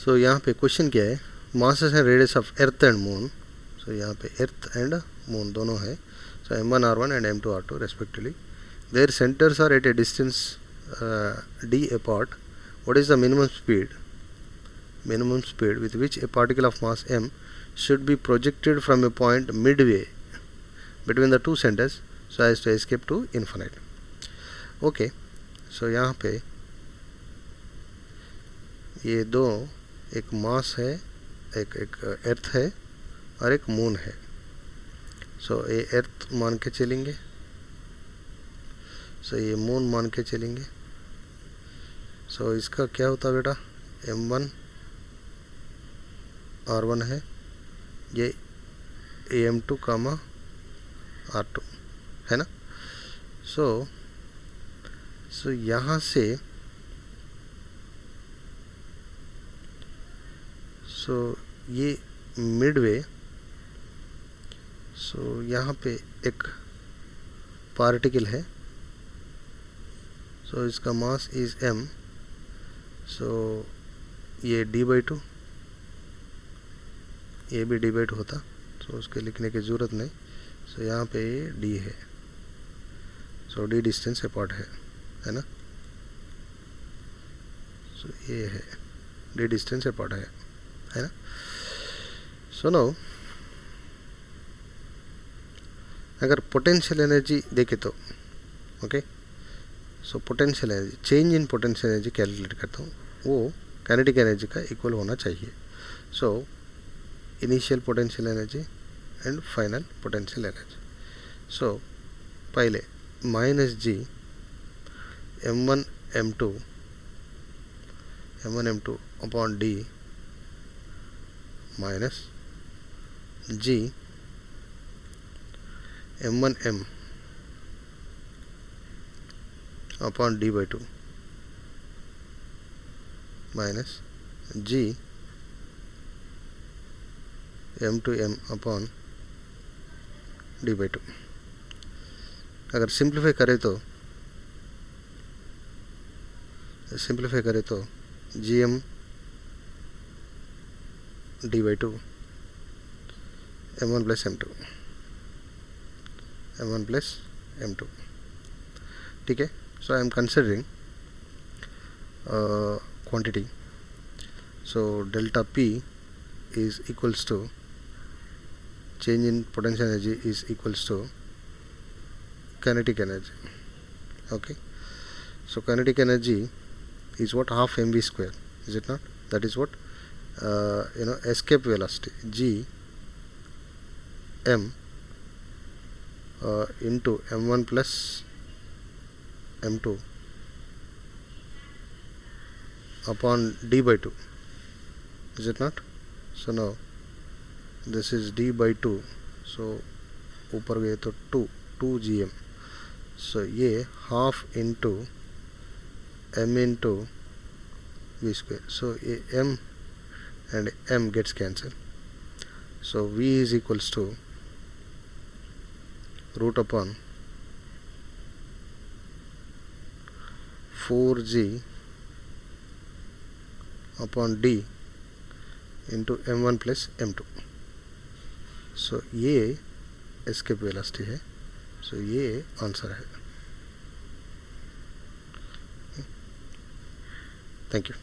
सो यहाँ पे क्वेश्चन क्या है, masses and radius of earth and moon. So यहाँ पे अर्थ एंड मून दोनों है. So m1 r1 and m2 r2 respectively. Their centres are at a distance d apart. What is the minimum speed with which a particle of mass m should be projected from a point midway between the two centers so as to escape to infinite? Okay. So यहाँ पे ये दो, एक मास है, एक अर्थ है और एक मून है. सो ये अर्थ मान के चलेंगे, सो ये मून मान के चलेंगे. सो इसका क्या होता है बेटा, m1 r1 है, ये m2 कामा r2 है ना. सो यहाँ से ये मिडवे. यहाँ पे एक पार्टिकल है. इसका मास इज m. ये d/2, ये भी d/2 होता, उसके लिखने की ज़रूरत नहीं. यहाँ पे ये d है. d डिस्टेंस अपार्ट है ना. ये है d डिस्टेंस अपार्ट है ना. नाउ अगर पोटेंशियल एनर्जी देखे तो okay. Potential energy, change in potential energy calculate करता हूँ, वो काइनेटिक एनर्जी का इक्वल होना चाहिए. Initial potential energy and final potential energy. पहले माइनस जी m1 m2 upon d minus g m1 m upon d/2 minus g m2 m upon d/2. अगर simplify करें तो gm d/2 m1 plus m2. ठीक है. I am considering quantity. Delta p is equals to change in potential energy is equals to kinetic energy. Okay. Kinetic energy is what, half mv square, is it not? That is what escape velocity g m into m1 plus m2 upon d/2, is it not? Now this is d/2. ऊपर गए तो 2 gm. ये half into m into v square. ये m and m gets cancelled. v is equals to root upon 4g upon d into m1 plus m2. ये escape velocity है. ये answer है. Thank you.